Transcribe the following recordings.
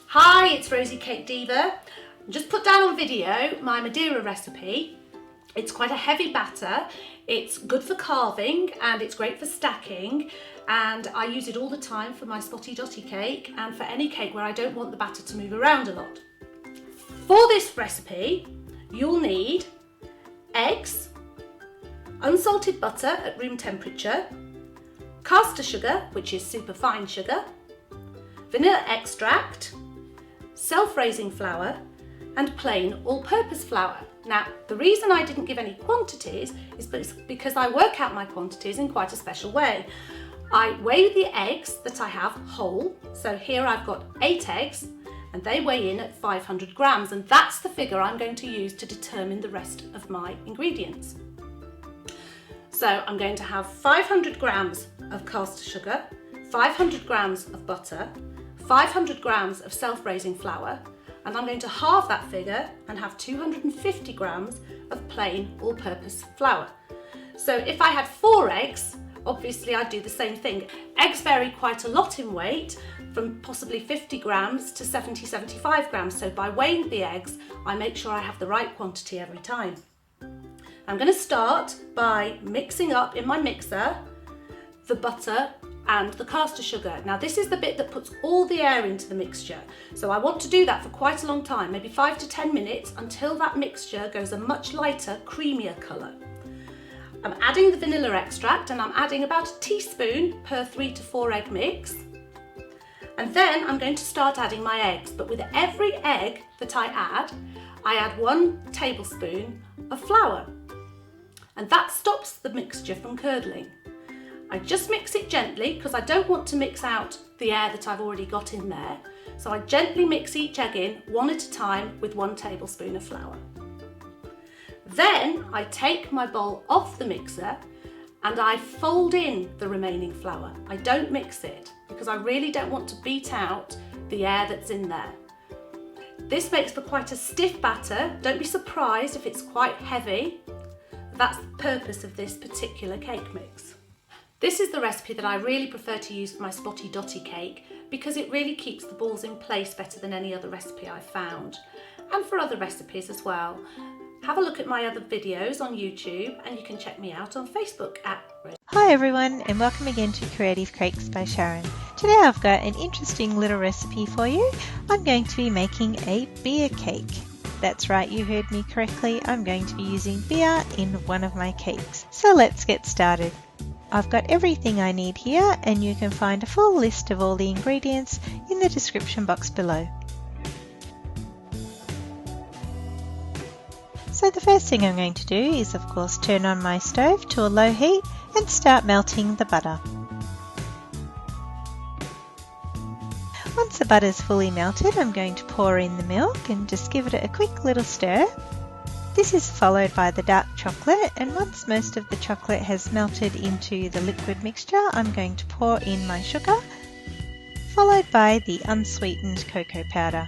Hi, it's Rosie Cake Diva. Just put down on video my Madeira recipe. It's quite a heavy batter, it's good for carving and it's great for stacking, and I use it all the time for my spotty dotty cake and for any cake where I don't want the batter to move around a lot. For this recipe you'll need eggs, unsalted butter at room temperature, caster sugar, which is super fine sugar, vanilla extract, self-raising flour and plain all-purpose flour. Now, the reason I didn't give any quantities is because I work out my quantities in quite a special way. I weigh the eggs that I have whole, so here I've got 8 eggs and they weigh in at 500 grams, and that's the figure I'm going to use to determine the rest of my ingredients. So I'm going to have 500 grams of caster sugar, 500 grams of butter, 500 grams of self-raising flour, and I'm going to halve that figure and have 250 grams of plain all-purpose flour. So if I had 4 eggs, obviously I'd do the same thing. Eggs vary quite a lot in weight, from possibly 50 grams to 70-75 grams, so by weighing the eggs I make sure I have the right quantity every time. I'm going to start by mixing up in my mixer the butter and the caster sugar. Now this is the bit that puts all the air into the mixture, so I want to do that for quite a long time, maybe 5 to 10 minutes, until that mixture goes a much lighter, creamier colour. I'm adding the vanilla extract and I'm adding about a teaspoon per 3 to 4 egg mix, and then I'm going to start adding my eggs, but with every egg that I add 1 tablespoon of flour, and that stops the mixture from curdling. I just mix it gently because I don't want to mix out the air that I've already got in there. So I gently mix each egg in one at a time with 1 tablespoon of flour. Then I take my bowl off the mixer and I fold in the remaining flour. I don't mix it because I really don't want to beat out the air that's in there. This makes for quite a stiff batter. Don't be surprised if it's quite heavy. That's the purpose of this particular cake mix. This is the recipe that I really prefer to use for my spotty dotty cake because it really keeps the balls in place better than any other recipe I've found, and for other recipes as well. Have a look at my other videos on YouTube, and you can check me out on Facebook at Rosie. Hi everyone, and welcome again to Creative Cakes by Sharon. Today I've got an interesting little recipe for you. I'm going to be making a beer cake. That's right, you heard me correctly. I'm going to be using beer in one of my cakes. So let's get started. I've got everything I need here, and you can find a full list of all the ingredients in the description box below. So the first thing I'm going to do is of course turn on my stove to a low heat and start melting the butter. Once the butter is fully melted, I'm going to pour in the milk and just give it a quick little stir. This is followed by the dark chocolate, and once most of the chocolate has melted into the liquid mixture, I'm going to pour in my sugar, followed by the unsweetened cocoa powder.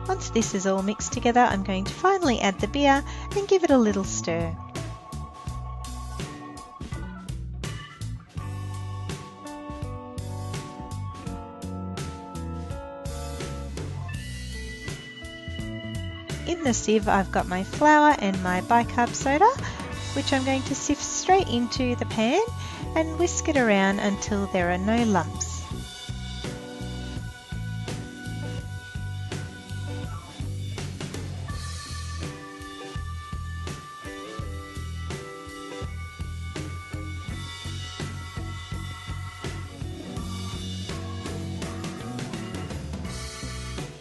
Once this is all mixed together, I'm going to finally add the beer and give it a little stir. In the sieve I've got my flour and my bicarb soda, which I'm going to sift straight into the pan and whisk it around until there are no lumps.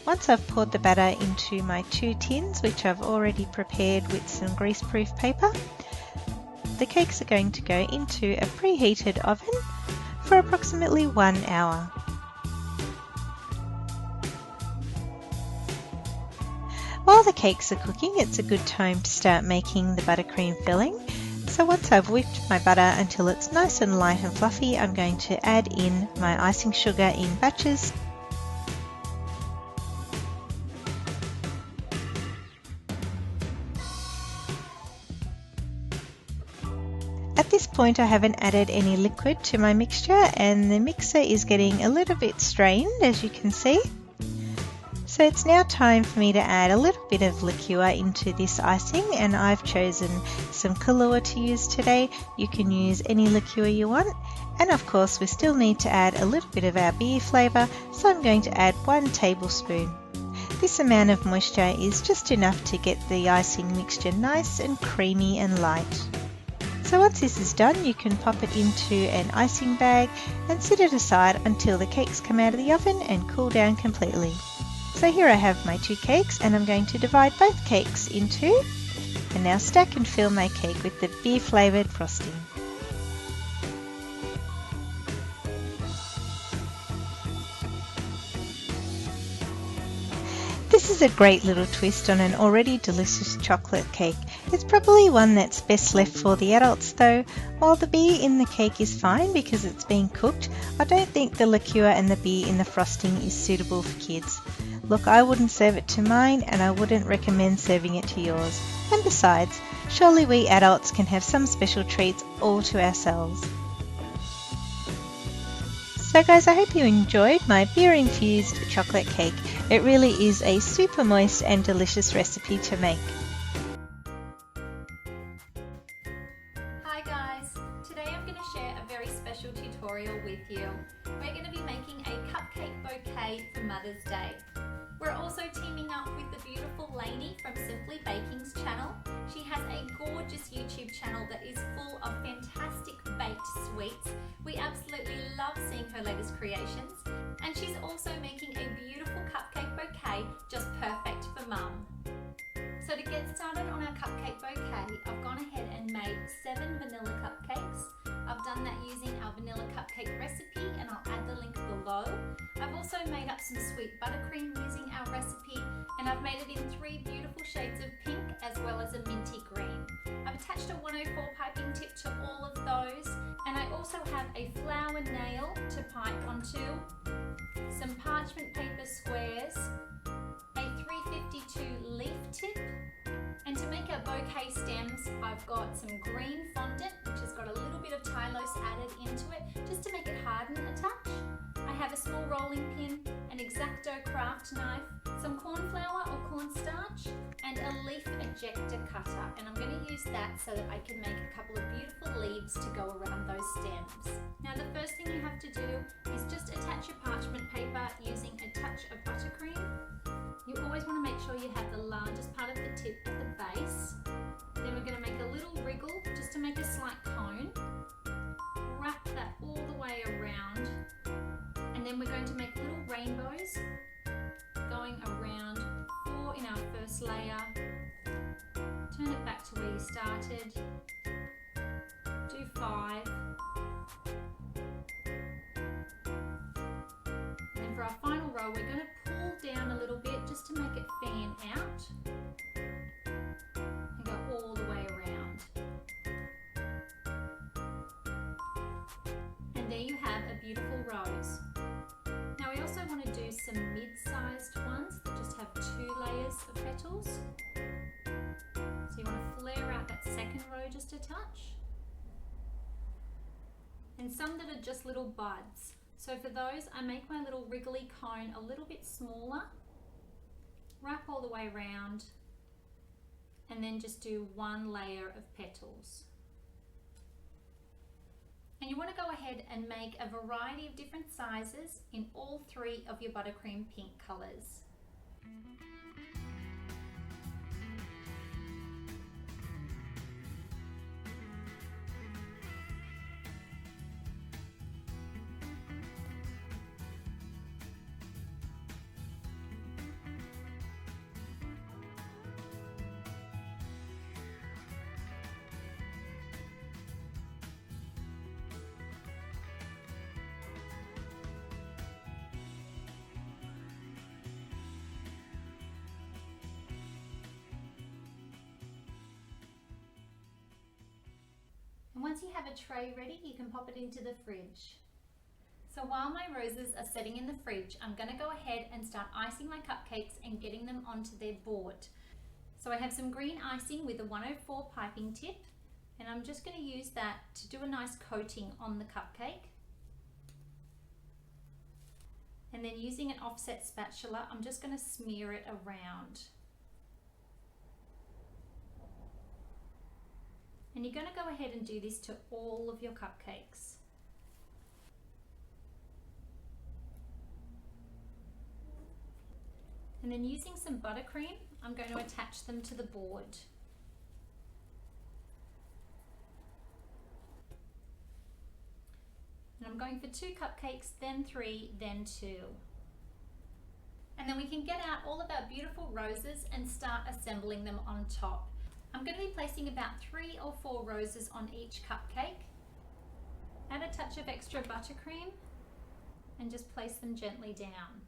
Once I've poured the batter into my 2 tins, which I've already prepared with some greaseproof paper, the cakes are going to go into a preheated oven for approximately 1 hour. While the cakes are cooking, it's a good time to start making the buttercream filling. So once I've whipped my butter until it's nice and light and fluffy, I'm going to add in my icing sugar in batches. At this point I haven't added any liquid to my mixture and the mixer is getting a little bit strained, as you can see. So it's now time for me to add a little bit of liqueur into this icing, and I've chosen some Kahlua to use today. You can use any liqueur you want, and of course we still need to add a little bit of our beer flavour, so I'm going to add 1 tablespoon. This amount of moisture is just enough to get the icing mixture nice and creamy and light. So once this is done, you can pop it into an icing bag and set it aside until the cakes come out of the oven and cool down completely. So here I have my 2 cakes, and I'm going to divide both cakes in 2 and now stack and fill my cake with the beer flavoured frosting. This is a great little twist on an already delicious chocolate cake. It's probably one that's best left for the adults though. While the beer in the cake is fine because it's been cooked, I don't think the liqueur and the beer in the frosting is suitable for kids. Look, I wouldn't serve it to mine and I wouldn't recommend serving it to yours. And besides, surely we adults can have some special treats all to ourselves. So guys, I hope you enjoyed my beer-infused chocolate cake. It really is a super moist and delicious recipe to make. Hi guys, today I'm going to share a very special tutorial with you. We're going to be making a cupcake bouquet for Mother's Day. We're also teaming up with the beautiful Lainey from Simply Baking's channel. She has a gorgeous YouTube channel that is full of fantastic baked sweets. We absolutely love seeing her latest creations, and she's also making a beautiful cupcake bouquet just perfect for mum. So to get started on our cupcake bouquet, I've gone ahead and made 7 vanilla cupcakes. I've done that using our vanilla cupcake recipe, and I'll add the link below. I've also made up some sweet buttercream using our recipe, and I've made it in 3 beautiful shades of pink as well as a minty green. I've attached a 104 piping tip to all of those, and I also have a flower nail to pipe onto, some parchment paper squares, a 352 leaf tip, and to make our bouquet stems I've got some green fondant which has got a little bit of Tylose added into it just to make it harden a touch. I have a small rolling pin, an X-Acto craft knife, some corn flour or cornstarch, and a leaf ejector cutter, and I'm going to use that so that I can make a couple of beautiful leaves to go around those stems. Now the first thing you have to do is just attach your parchment paper using a touch of buttercream. You always want to make sure you have the largest part of the tip at the base. Then we're going to make a little wriggle just to make a slight cone. Wrap that all the way around, and then we're going to make little rainbows going around 4 in our first layer. Turn it back to where you started. Do 5. And then for our final row, we're going to pull down a little bit just to make it fan out and go all the way around. And there you have a beautiful rose. Now we also want to do some mid-sized ones that just have 2 layers of petals. So you want to flare out that second row just a touch. And some that are just little buds. So for those, I make my little wriggly cone a little bit smaller, wrap all the way around, and then just do 1 layer of petals. And you want to go ahead and make a variety of different sizes in all 3 of your buttercream pink colours. And once you have a tray ready, you can pop it into the fridge. So while my roses are setting in the fridge, I'm going to go ahead and start icing my cupcakes and getting them onto their board. So I have some green icing with a 104 piping tip, And I'm just going to use that to do a nice coating on the cupcake. And then using an offset spatula, I'm just going to smear it around. And you're going to go ahead and do this to all of your cupcakes. And then using some buttercream, I'm going to attach them to the board. And I'm going for 2 cupcakes, then 3, then 2. And then we can get out all of our beautiful roses and start assembling them on top. I'm going to be placing about 3 or 4 roses on each cupcake. Add a touch of extra buttercream and just place them gently down.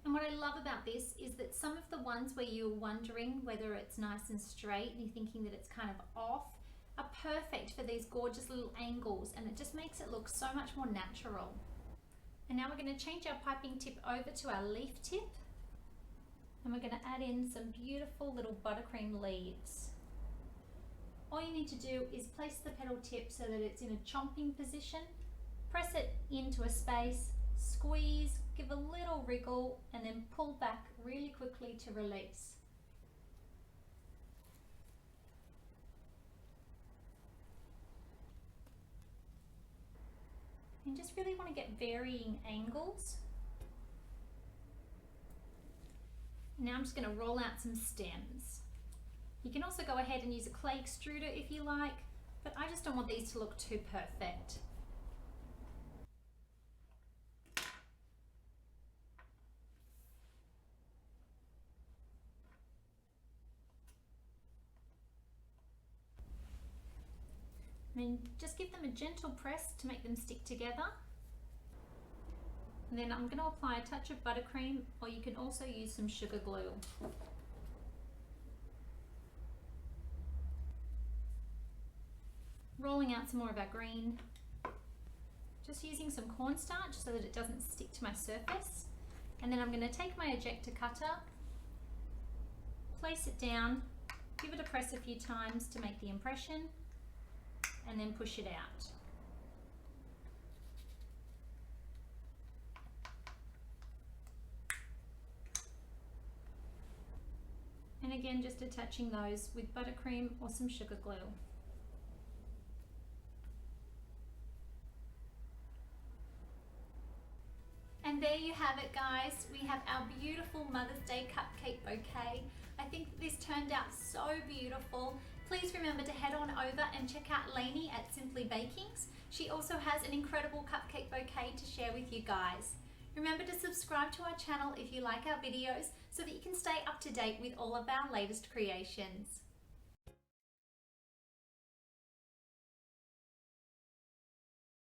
And what I love about this is that some of the ones where you're wondering whether it's nice and straight and you're thinking that it's kind of off are perfect for these gorgeous little angles, and it just makes it look so much more natural. And now we're going to change our piping tip over to our leaf tip, and we're going to add in some beautiful little buttercream leaves. All you need to do is place the petal tip so that it's in a chomping position, press it into a space, squeeze, give a little wriggle, and then pull back really quickly to release. And just really want to get varying angles. Now I'm just going to roll out some stems. You can also go ahead and use a clay extruder if you like, but I just don't want these to look too perfect. And then just give them a gentle press to make them stick together. And then I'm going to apply a touch of buttercream, or you can also use some sugar glue. Rolling out some more of our green. Just using some cornstarch so that it doesn't stick to my surface. And then I'm going to take my ejector cutter, place it down, give it a press a few times to make the impression, and then push it out. And again, just attaching those with buttercream or some sugar glue. And there you have it, guys. We have our beautiful Mother's Day cupcake bouquet. I think that this turned out so beautiful. Please remember to head on over and check out Lainey at Simply Bakings. She also has an incredible cupcake bouquet to share with you guys. Remember to subscribe to our channel if you like our videos so that you can stay up to date with all of our latest creations.